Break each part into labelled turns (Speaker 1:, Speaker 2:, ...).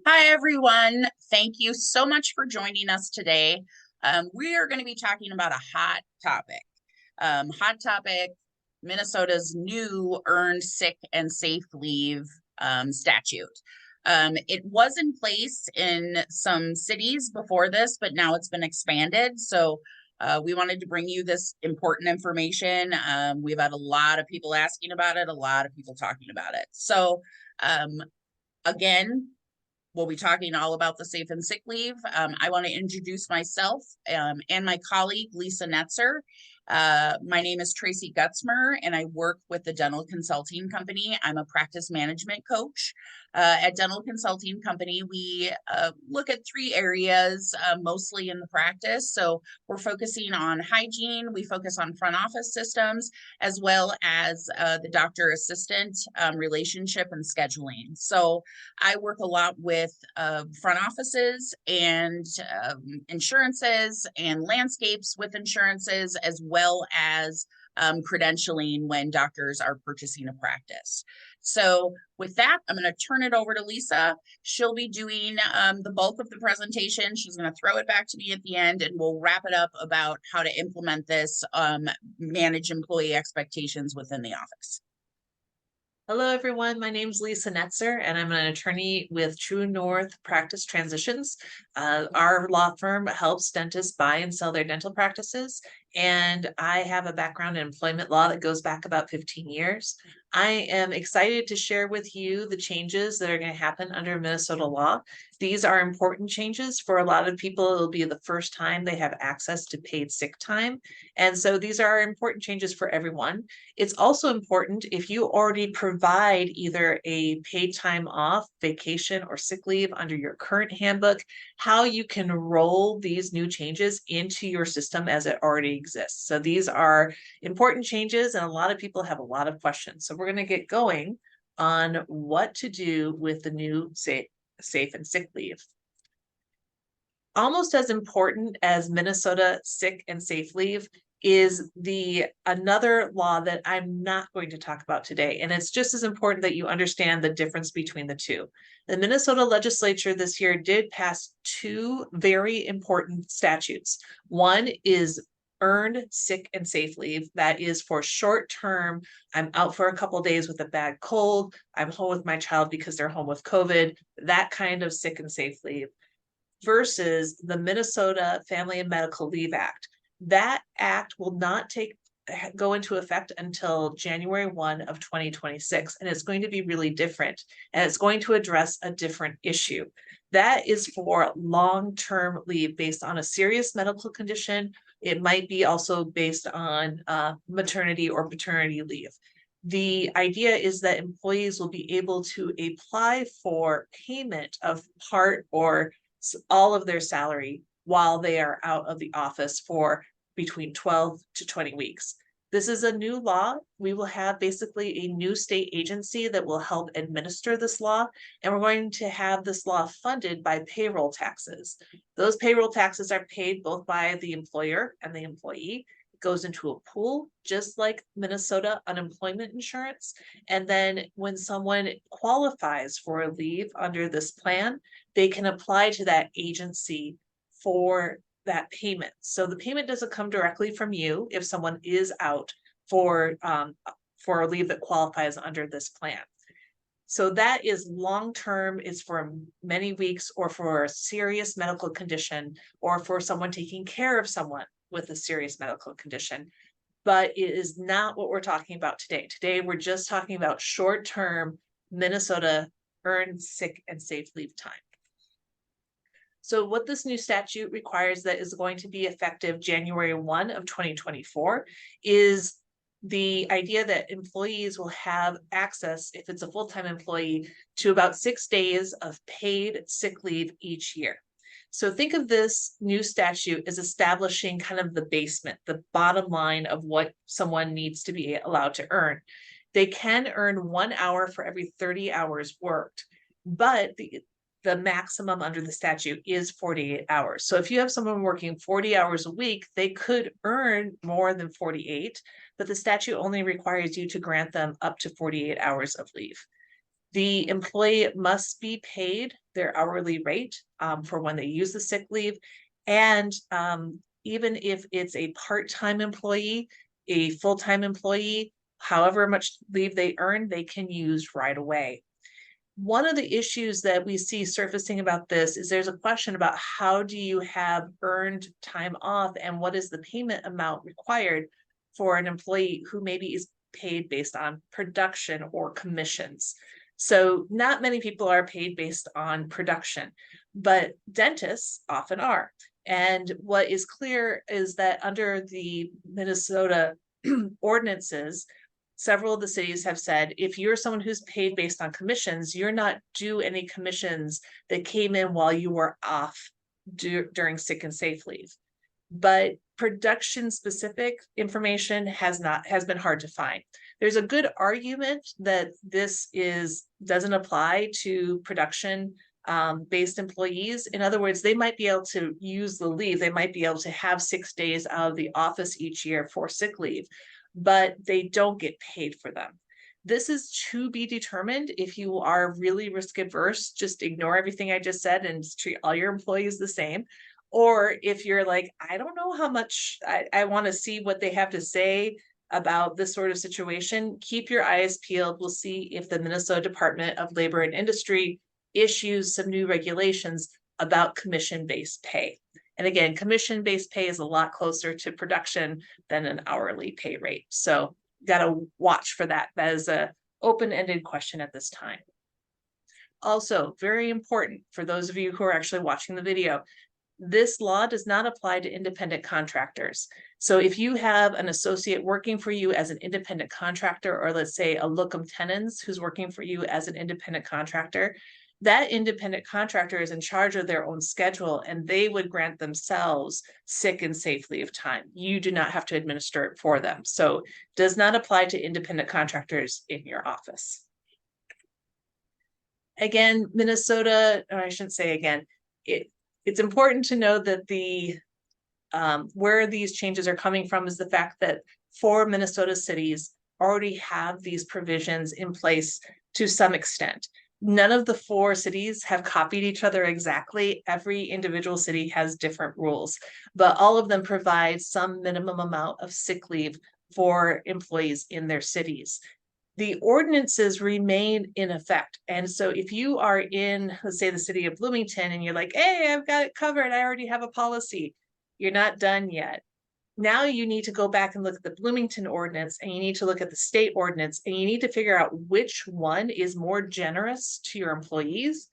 Speaker 1: Hi, everyone. Thank you so much for joining us today. We are going to be talking about a hot topic. Hot topic, Minnesota's new earned sick and safe leave statute. It was in place in some cities before this, but now it's been expanded. So we wanted to bring you this important information. We've had a lot of people asking about it, a lot of people talking about it. So um, again, we'll be talking all about the safe and sick leave. I want to introduce myself and my colleague, Lisa Netzer. My name is Tracey Gutzmer, and I work with the Dental Consulting Company. I'm a practice management coach. At Dental Consulting Company, we look at three areas, mostly in the practice. So we're focusing on hygiene, we focus on front office systems, as well as the doctor assistant relationship and scheduling. So I work a lot with front offices and insurances and landscapes with insurances, as well as credentialing when doctors are purchasing a practice. So with that, I'm going to turn it over to Lisa. She'll be doing the bulk of the presentation. She's going to throw it back to me at the end, and we'll wrap it up about how to implement this, manage employee expectations within the office.
Speaker 2: Hello, everyone. My name is Lisa Netzer, and I'm an attorney with True North Practice Transitions. Our law firm helps dentists buy and sell their dental practices, and I have a background in employment law that goes back about 15 years. I am excited to share with you the changes that are going to happen under Minnesota law. These are important changes for a lot of people. It'll be the first time they have access to paid sick time. And so these are important changes for everyone. It's also important if you already provide either a paid time off, vacation, or sick leave under your current handbook, how you can roll these new changes into your system as it already exists. So these are important changes, and a lot of people have a lot of questions. So we're going to get going on what to do with the new safe and sick leave. Almost as important as Minnesota sick and safe leave is the another law that I'm not going to talk about today. And it's just as important that you understand the difference between the two. The Minnesota legislature this year did pass two very important statutes. One is earned sick and safe leave. That is for short term. I'm out for a couple of days with a bad cold. I'm home with my child because they're home with COVID, that kind of sick and safe leave versus the Minnesota Family and Medical Leave Act. That act will not go into effect until January 1 of 2026, and it's going to be really different, and it's going to address a different issue. That is for long-term leave based on a serious medical condition. It might be also based on maternity or paternity leave. The idea is that employees will be able to apply for payment of part or all of their salary while they are out of the office for between 12 to 20 weeks. This is a new law. We will have basically a new state agency that will help administer this law, and we're going to have this law funded by payroll taxes. Those payroll taxes are paid both by the employer and the employee. It goes into a pool, just like Minnesota unemployment insurance. And then when someone qualifies for a leave under this plan, they can apply to that agency for that payment. So the payment doesn't come directly from you if someone is out for a leave that qualifies under this plan. So that is long-term, it's for many weeks, or for a serious medical condition, or for someone taking care of someone with a serious medical condition. But it is not what we're talking about today. Today, we're just talking about short-term Minnesota earned sick and safe leave time. So what this new statute requires that is going to be effective January 1 of 2024 is the idea that employees will have access, if it's a full-time employee, to about 6 days of paid sick leave each year. So think of this new statute as establishing kind of the basement, the bottom line of what someone needs to be allowed to earn. They can earn 1 hour for every 30 hours worked, but the maximum under the statute is 48 hours. So if you have someone working 40 hours a week, they could earn more than 48, but the statute only requires you to grant them up to 48 hours of leave. The employee must be paid their hourly rate for when they use the sick leave. And even if it's a part-time employee, a full-time employee, however much leave they earn, they can use right away. One of the issues that we see surfacing about this is there's a question about how do you have earned time off and what is the payment amount required for an employee who maybe is paid based on production or commissions. So not many people are paid based on production, but dentists often are. And what is clear is that under the Minnesota ordinances, several of the cities have said, if you're someone who's paid based on commissions, you're not due any commissions that came in while you were off during sick and safe leave. But production specific information has been hard to find. There's a good argument that this doesn't apply to production based employees. In other words, they might be able to use the leave. They might be able to have 6 days out of the office each year for sick leave, but they don't get paid for them. This is to be determined. If you are really risk averse, just ignore everything I just said and treat all your employees the same. Or if you're like, I don't know how much, I want to see what they have to say about this sort of situation, keep your eyes peeled. We'll see if the Minnesota Department of Labor and Industry issues some new regulations about commission-based pay. And again, commission-based pay is a lot closer to production than an hourly pay rate. So got to watch for that. That is an open-ended question at this time. Also, very important for those of you who are actually watching the video, this law does not apply to independent contractors. So if you have an associate working for you as an independent contractor, or let's say a locum tenens who's working for you as an independent contractor, that independent contractor is in charge of their own schedule and they would grant themselves sick and safe leave time. You do not have to administer it for them. So does not apply to independent contractors in your office. Again, Minnesota, or I shouldn't say again, it's important to know that the where these changes are coming from is the fact that 4 Minnesota cities already have these provisions in place to some extent. None of the 4 cities have copied each other exactly. Every individual city has different rules, but all of them provide some minimum amount of sick leave for employees in their cities. The ordinances remain in effect. And so if you are in, let's say, the city of Bloomington, and you're like, hey, I've got it covered, I already have a policy, you're not done yet. Now you need to go back and look at the Bloomington ordinance, and you need to look at the state ordinance, and you need to figure out which one is more generous to your employees,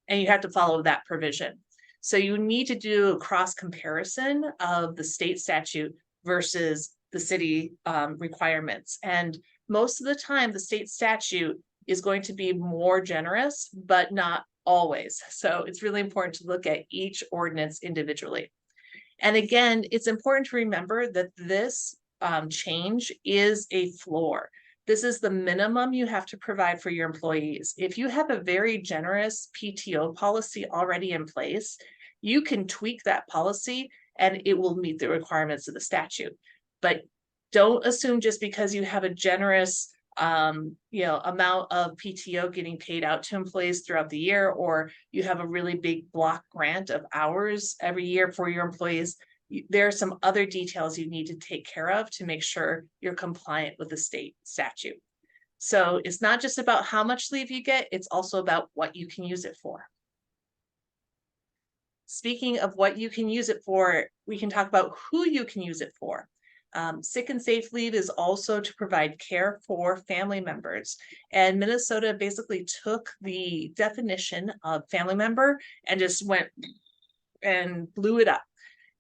Speaker 2: and you have to follow that provision. So you need to do a cross comparison of the state statute versus the city requirements. And most of the time, the state statute is going to be more generous, but not always. So it's really important to look at each ordinance individually. And again, it's important to remember that this change is a floor. This is the minimum you have to provide for your employees. If you have a very generous PTO policy already in place, you can tweak that policy and it will meet the requirements of the statute. But don't assume just because you have a generous amount of PTO getting paid out to employees throughout the year, or you have a really big block grant of hours every year for your employees. There are some other details you need to take care of to make sure you're compliant with the state statute. So it's not just about how much leave you get, it's also about what you can use it for. Speaking of what you can use it for, we can talk about who you can use it for. Sick and safe leave is also to provide care for family members. And Minnesota basically took the definition of family member and just went and blew it up.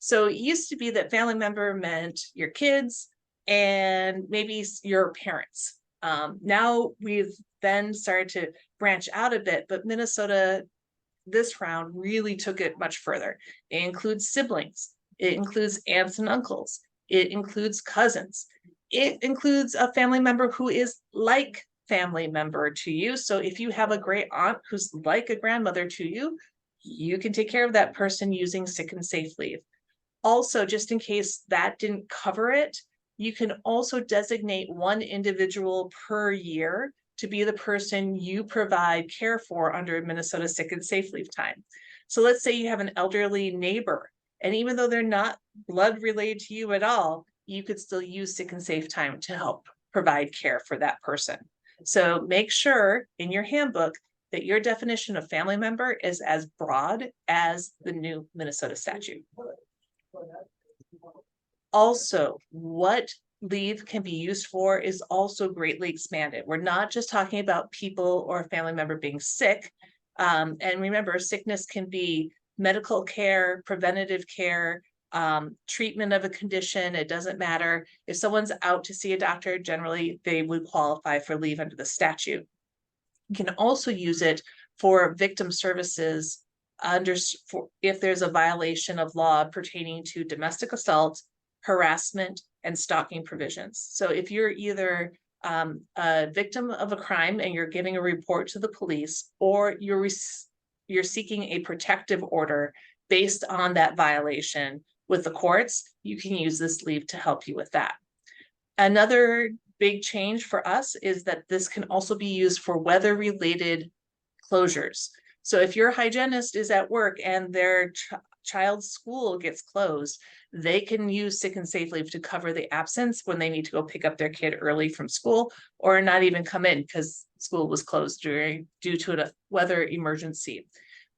Speaker 2: So it used to be that family member meant your kids and maybe your parents. Now we've then started to branch out a bit, but Minnesota this round really took it much further. It includes siblings. It includes aunts and uncles. It includes cousins. It includes a family member who is like family member to you. So if you have a great aunt who's like a grandmother to you, you can take care of that person using sick and safe leave. Also, just in case that didn't cover it, you can also designate one individual per year to be the person you provide care for under Minnesota sick and safe leave time. So let's say you have an elderly neighbor, and even though they're not blood related to you at all, you could still use sick and safe time to help provide care for that person. So make sure in your handbook that your definition of family member is as broad as the new Minnesota statute. Also, what leave can be used for is also greatly expanded. We're not just talking about people or a family member being sick. And remember, sickness can be medical care, preventative care, treatment of a condition. It doesn't matter. If someone's out to see a doctor, generally they would qualify for leave under the statute. You can also use it for victim services if there's a violation of law pertaining to domestic assault, harassment, and stalking provisions. So if you're either a victim of a crime and you're giving a report to the police, or you're seeking a protective order based on that violation with the courts, you can use this leave to help you with that. Another big change for us is that this can also be used for weather-related closures. So if your hygienist is at work and their child's school gets closed, they can use sick and safe leave to cover the absence when they need to go pick up their kid early from school, or not even come in because school was closed due to a weather emergency.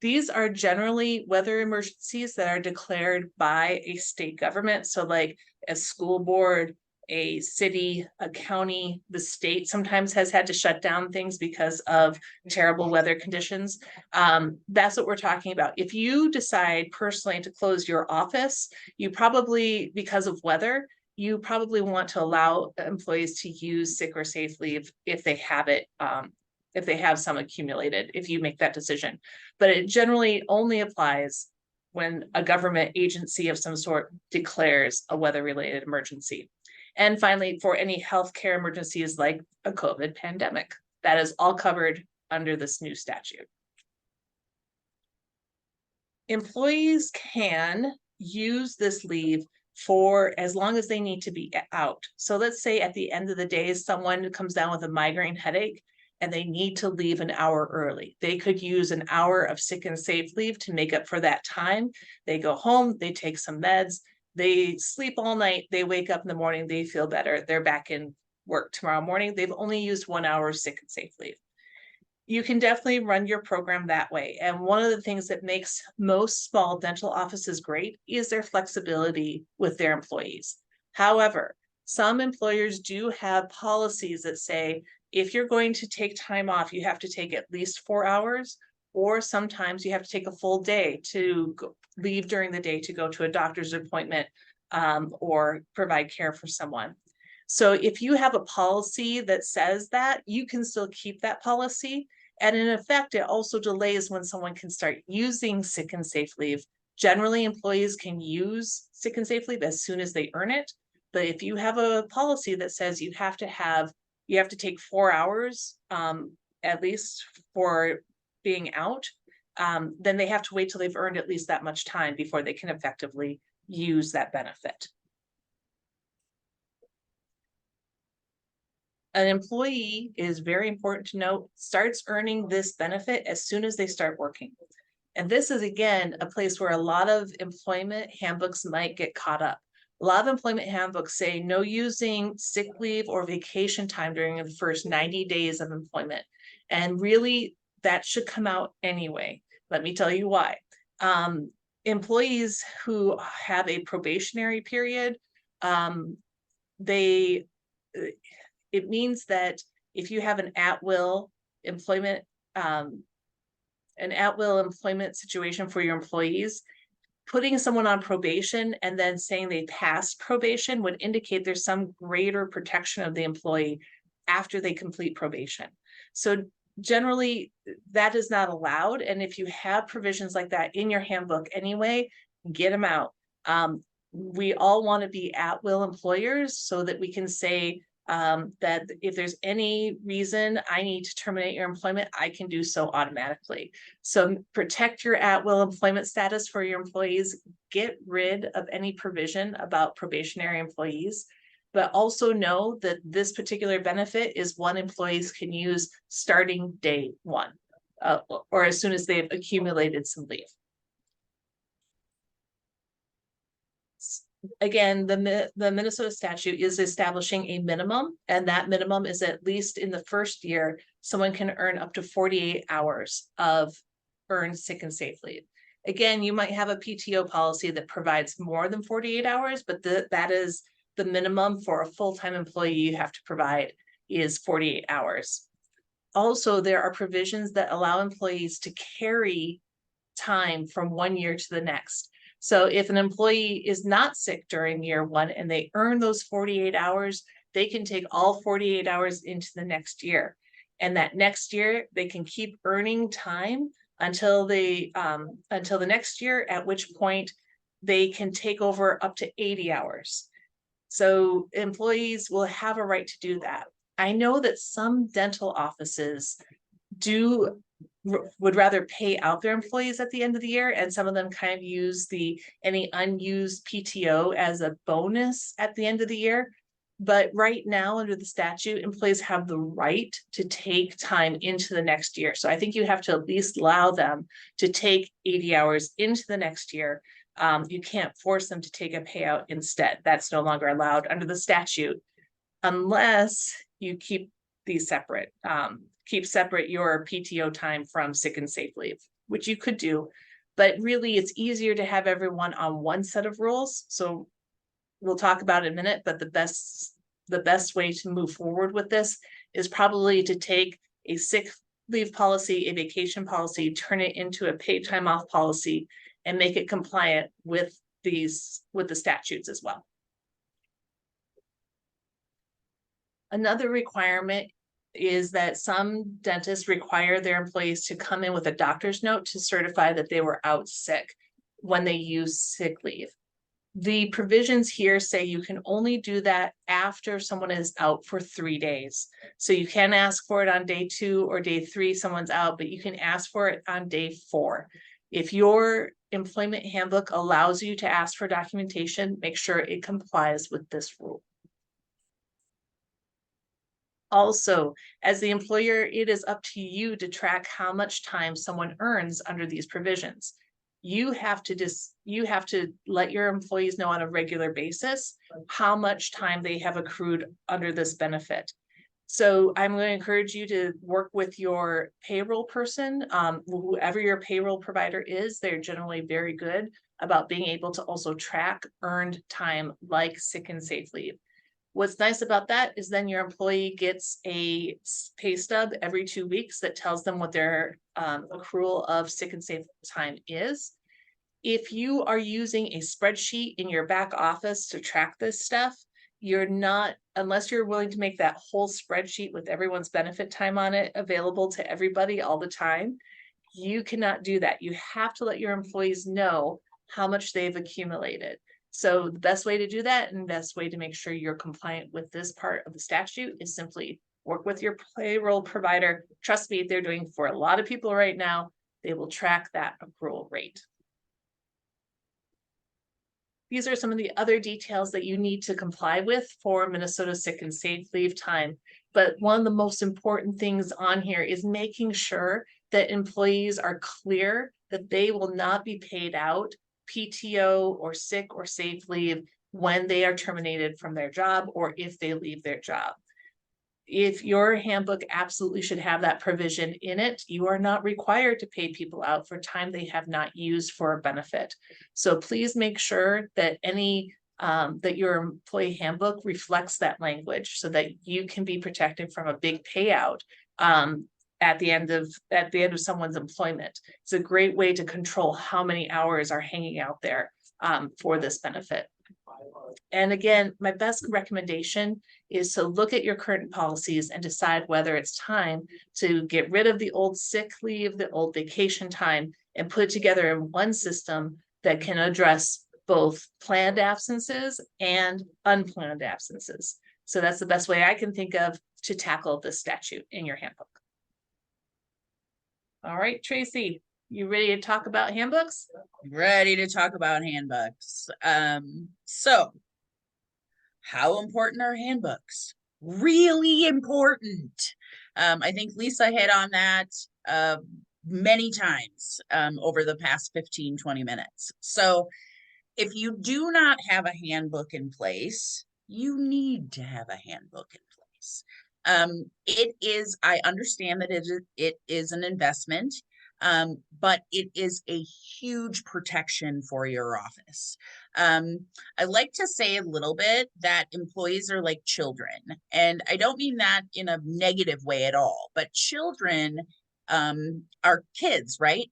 Speaker 2: These are generally weather emergencies that are declared by a state government. So like a school board, a city, a county, the state sometimes has had to shut down things because of terrible weather conditions. That's what we're talking about. If you decide personally to close your office, you probably, because of weather, you probably want to allow employees to use sick or safe leave if they have it, if they have some accumulated, if you make that decision. But it generally only applies when a government agency of some sort declares a weather-related emergency. And finally, for any healthcare emergencies like a COVID pandemic, that is all covered under this new statute. Employees can use this leave for as long as they need to be out. So let's say at the end of the day, someone comes down with a migraine headache and they need to leave an hour early. They could use an hour of sick and safe leave to make up for that time. They go home, they take some meds, they sleep all night, they wake up in the morning, they feel better, they're back in work tomorrow morning. They've only used 1 hour of sick and safe leave. You can definitely run your program that way. And one of the things that makes most small dental offices great is their flexibility with their employees. However, some employers do have policies that say, if you're going to take time off, you have to take at least 4 hours, or sometimes you have to take a full day to leave during the day to go to a doctor's appointment or provide care for someone. So if you have a policy that says that, you can still keep that policy. And in effect, it also delays when someone can start using sick and safe leave. Generally, employees can use sick and safe leave as soon as they earn it. But if you have a policy that says you have to take 4 hours at least for being out, then they have to wait till they've earned at least that much time before they can effectively use that benefit. An employee, is very important to note, starts earning this benefit as soon as they start working. And this is, again, a place where a lot of employment handbooks might get caught up. A lot of employment handbooks say no using sick leave or vacation time during the first 90 days of employment. And really, that should come out anyway. Let me tell you why. Employees who have a probationary period, it means that if you have an at-will employment situation for your employees, putting someone on probation and then saying they passed probation would indicate there's some greater protection of the employee after they complete probation. So generally, that is not allowed. And if you have provisions like that in your handbook anyway, get them out. We all want to be at-will employers so that we can say, that if there's any reason I need to terminate your employment, I can do so automatically. So protect your at-will employment status for your employees. Get rid of any provision about probationary employees. But also know that this particular benefit is one employees can use starting day one, or as soon as they've accumulated some leave. Again, the Minnesota statute is establishing a minimum, and that minimum is at least in the first year, someone can earn up to 48 hours of earned sick and safe leave. Again, you might have a PTO policy that provides more than 48 hours, but that is the minimum for a full-time employee you have to provide is 48 hours. Also, there are provisions that allow employees to carry time from one year to the next. So if an employee is not sick during year one and they earn those 48 hours, they can take all 48 hours into the next year. And that next year, they can keep earning time until the next year, at which point they can take over up to 80 hours. So employees will have a right to do that. I know that some dental offices would rather pay out their employees at the end of the year, and some of them kind of use any unused PTO as a bonus at the end of the year. But right now, under the statute, employees have the right to take time into the next year. So I think you have to at least allow them to take 80 hours into the next year. You can't force them to take a payout instead. That's no longer allowed under the statute, unless you keep these separate. Keep separate your PTO time from sick and safe leave, which you could do, but really it's easier to have everyone on one set of rules. So we'll talk about it in a minute, but the best way to move forward with this is probably to take a sick leave policy, a vacation policy, turn it into a paid time off policy, and make it compliant with the statutes as well. Another requirement is that some dentists require their employees to come in with a doctor's note to certify that they were out sick when they use sick leave. The provisions here say you can only do that after someone is out for 3 days. So you can ask for it on day 2 or day 3, someone's out, but you can ask for it on day 4. If your employment handbook allows you to ask for documentation, make sure it complies with this rule. Also, as the employer, it is up to you to track how much time someone earns under these provisions. You have to let your employees know on a regular basis how much time they have accrued under this benefit. So I'm going to encourage you to work with your payroll person, whoever your payroll provider is. They're generally very good about being able to also track earned time like sick and safe leave. What's nice about that is then your employee gets a pay stub every 2 weeks that tells them what their accrual of sick and safe time is. If you are using a spreadsheet in your back office to track this stuff, you're not, unless you're willing to make that whole spreadsheet with everyone's benefit time on it available to everybody all the time, you cannot do that. You have to let your employees know how much they've accumulated. So the best way to do that and best way to make sure you're compliant with this part of the statute is simply work with your payroll provider. Trust me, they're doing for a lot of people right now. They will track that accrual rate. These are some of the other details that you need to comply with for Minnesota sick and safe leave time. But one of the most important things on here is making sure that employees are clear that they will not be paid out PTO or sick or safe leave when they are terminated from their job or if they leave their job. If your handbook absolutely should have that provision in it, you are not required to pay people out for time they have not used for a benefit. So please make sure that that your employee handbook reflects that language so that you can be protected from a big payout at the end of someone's employment. It's a great way to control how many hours are hanging out there for this benefit. And again, my best recommendation is to look at your current policies and decide whether it's time to get rid of the old sick leave, the old vacation time, and put it together in one system that can address both planned absences and unplanned absences. So that's the best way I can think of to tackle this statute in your handbook. All right, Tracy, you ready to talk about handbooks?
Speaker 1: Ready to talk about handbooks. So How important are handbooks? Really important. I think Lisa hit on that many times over the past 15, 20 minutes. So if you do not have a handbook in place, you need to have a handbook in place. It is, I understand that it is an investment, but it is a huge protection for your office. I like to say a little bit that employees are like children, and I don't mean that in a negative way at all, but children are kids, right?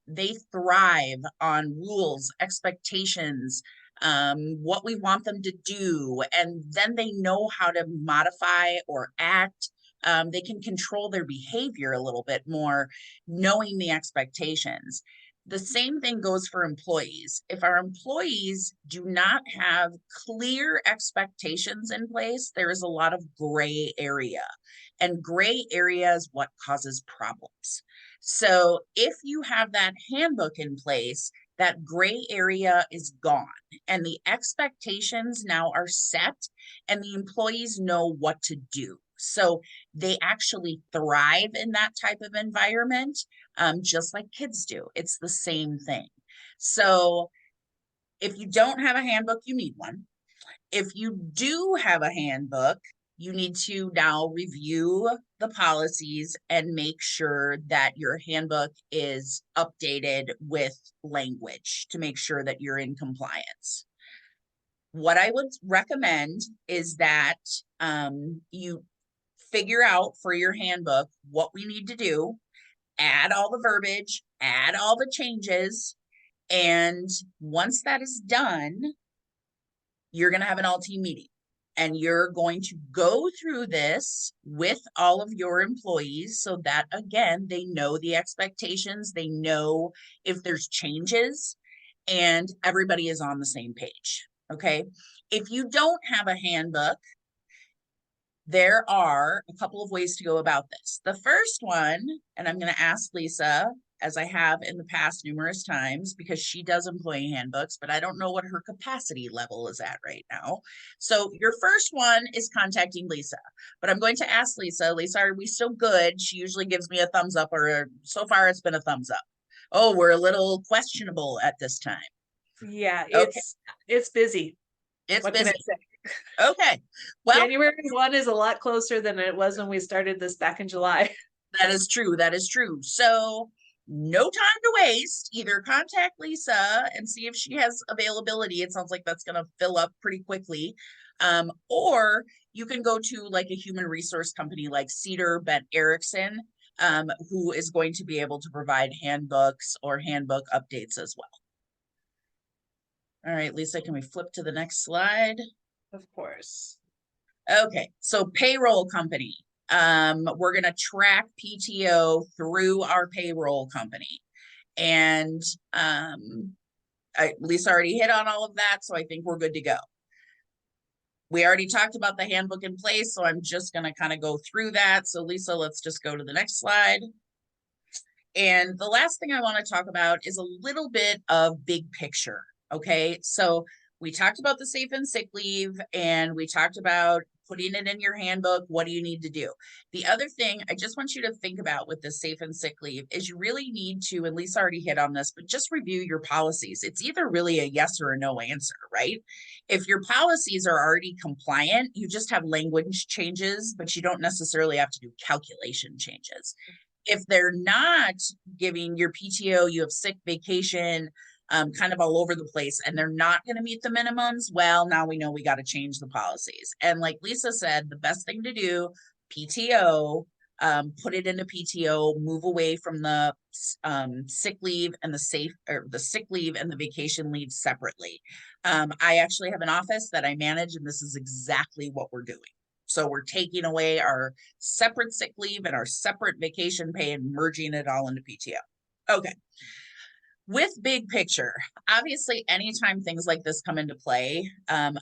Speaker 1: They thrive on rules, expectations, what we want them to do, and then they know how to modify or act. They can control their behavior a little bit more, knowing the expectations. The same thing goes for employees. If our employees do not have clear expectations in place, there is a lot of gray area. And gray area is what causes problems. So if you have that handbook in place, that gray area is gone and the expectations now are set and the employees know what to do. So they actually thrive in that type of environment, just like kids do. It's the same thing. So if you don't have a handbook, you need one. If you do have a handbook, you need to now review the policies and make sure that your handbook is updated with language to make sure that you're in compliance. What I would recommend is that you figure out for your handbook what we need to do, add all the verbiage, add all the changes, and once that is done, you're going to have an all-team meeting and you're going to go through this with all of your employees so that, again, they know the expectations, they know if there's changes, and everybody is on the same page, okay? If you don't have a handbook, there are a couple of ways to go about this. The first one, and I'm going to ask Lisa, as I have in the past numerous times, because she does employee handbooks, but I don't know what her capacity level is at right now. So your first one is contacting Lisa, but I'm going to ask Lisa, are we still good? She usually gives me a thumbs up, or so far it's been a thumbs up. Oh, we're a little questionable at this time.
Speaker 2: Yeah,
Speaker 1: Okay.
Speaker 2: it's busy.
Speaker 1: It's
Speaker 2: What
Speaker 1: busy.
Speaker 2: can I say?
Speaker 1: Okay. Well,
Speaker 2: January 1 is a lot closer than it was when we started this back in July.
Speaker 1: that is true. That is true. So no time to waste. Either contact Lisa and see if she has availability. It sounds like that's going to fill up pretty quickly. Or you can go to like a human resource company like Cedar Bent Erickson, who is going to be able to provide handbooks or handbook updates as well. All right, Lisa, can we flip to the next slide?
Speaker 2: Of course.
Speaker 1: Okay, so payroll company. We're going to track PTO through our payroll company. And Lisa already hit on all of that, so I think we're good to go. We already talked about the handbook in place, so I'm just going to kind of go through that. So Lisa, let's just go to the next slide. And the last thing I want to talk about is a little bit of big picture. Okay, so we talked about the safe and sick leave, and we talked about putting it in your handbook. What do you need to do? The other thing I just want you to think about with the safe and sick leave is you really need to, and Lisa already hit on this, but just review your policies. It's either really a yes or a no answer, right? If your policies are already compliant, you just have language changes, but you don't necessarily have to do calculation changes. If they're not giving your PTO, you have sick, vacation, kind of all over the place, and they're not going to meet the minimums, well, now we know we got to change the policies. And like Lisa said, the best thing to do, PTO, put it into PTO, move away from the sick leave and the sick leave and the vacation leave separately. I actually have an office that I manage, and this is exactly what we're doing. So we're taking away our separate sick leave and our separate vacation pay and merging it all into PTO. Okay. With big picture, obviously, anytime things like this come into play, a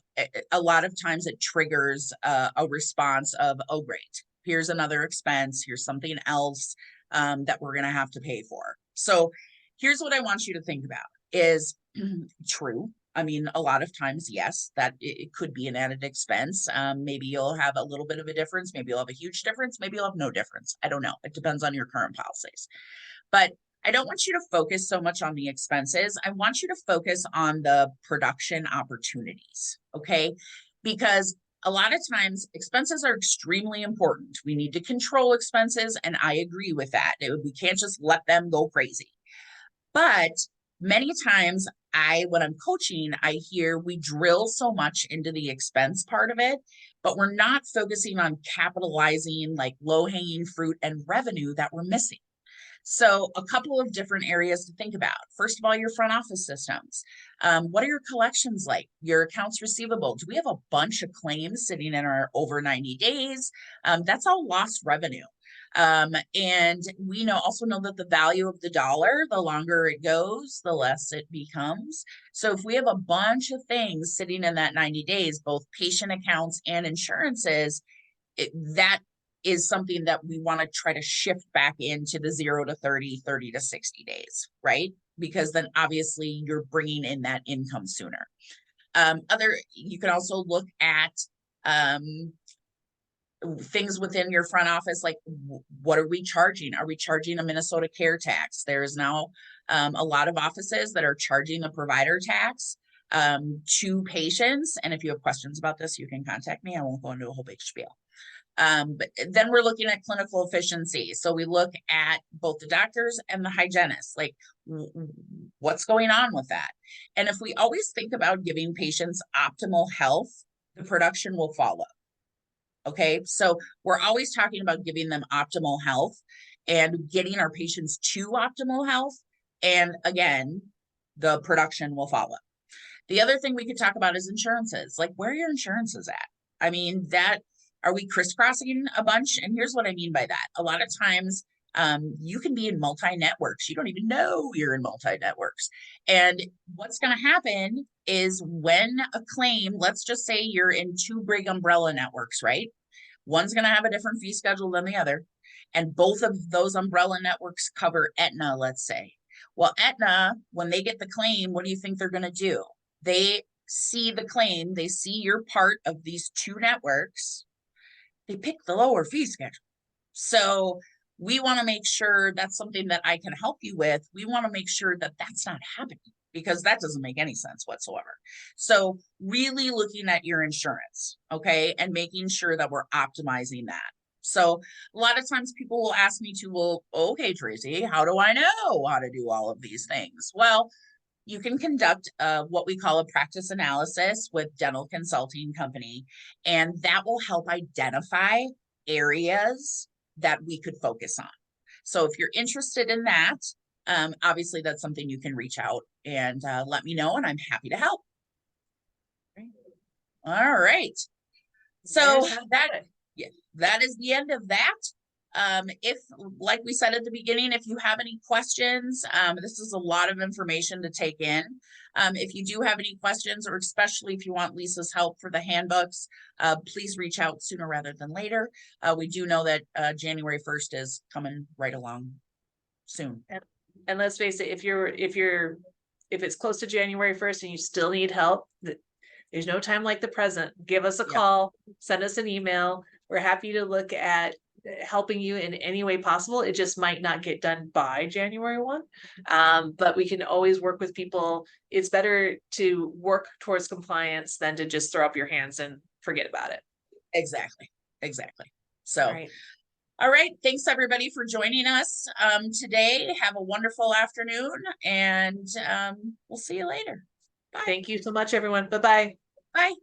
Speaker 1: lot of times it triggers a response of, oh, great, here's another expense, here's something else that we're going to have to pay for. So here's what I want you to think about is true. I mean, a lot of times, yes, that it could be an added expense. Maybe you'll have a little bit of a difference. Maybe you'll have a huge difference. Maybe you'll have no difference. I don't know. It depends on your current policies. But I don't want you to focus so much on the expenses. I want you to focus on the production opportunities, okay? Because a lot of times expenses are extremely important. We need to control expenses, and I agree with that. We can't just let them go crazy. But many times when I'm coaching, I hear we drill so much into the expense part of it, but we're not focusing on capitalizing like low-hanging fruit and revenue that we're missing. So a couple of different areas to think about. First of all, your front office systems. What are your collections like? Your accounts receivable? Do we have a bunch of claims sitting in our over 90 days? That's all lost revenue. And we also know that the value of the dollar, the longer it goes, the less it becomes. So if we have a bunch of things sitting in that 90 days, both patient accounts and insurances, that is something that we want to try to shift back into the 0 to 30, 30 to 60 days, right? Because then obviously you're bringing in that income sooner. You can also look at things within your front office, like what are we charging? Are we charging a Minnesota care tax? There's now a lot of offices that are charging the provider tax to patients. And if you have questions about this, you can contact me. I won't go into a whole big spiel. But then we're looking at clinical efficiency. So we look at both the doctors and the hygienists, like what's going on with that. And if we always think about giving patients optimal health, the production will follow. Okay, so we're always talking about giving them optimal health and getting our patients to optimal health. And again, the production will follow. The other thing we could talk about is insurances, like where are your insurances at? I mean, are we crisscrossing a bunch? And here's what I mean by that. A lot of times you can be in multi-networks. You don't even know you're in multi-networks. And what's going to happen is when a claim, let's just say you're in 2 big umbrella networks, right? One's going to have a different fee schedule than the other. And both of those umbrella networks cover Aetna, let's say. Well, Aetna, when they get the claim, what do you think they're going to do? They see the claim, they see you're part of these 2 networks, they pick the lower fee schedule. So we want to make sure that's something that I can help you with. We want to make sure that that's not happening, because that doesn't make any sense whatsoever. So really looking at your insurance, okay, and making sure that we're optimizing that. So a lot of times people will ask me well, okay, Tracey, how do I know how to do all of these things? Well, you can conduct what we call a practice analysis with Dental Consulting Company, and that will help identify areas that we could focus on. So if you're interested in that, obviously that's something you can reach out and let me know, and I'm happy to help. All right. So that is the end of that. If, like we said at the beginning, if you have any questions, this is a lot of information to take in. If you do have any questions, or especially if you want Lisa's help for the handbooks, please reach out sooner rather than later. We do know that January 1st is coming right along soon.
Speaker 2: And let's face it, if it's close to January 1st and you still need help, there's no time like the present. Give us a call, send us an email. We're happy to look at helping you in any way possible. It just might not get done by January 1. But we can always work with people. It's better to work towards compliance than to just throw up your hands and forget about it.
Speaker 1: Exactly. So, all right. Thanks everybody for joining us today. Have a wonderful afternoon, and we'll see you later. Bye.
Speaker 2: Thank you so much, everyone. Bye-bye.
Speaker 1: Bye.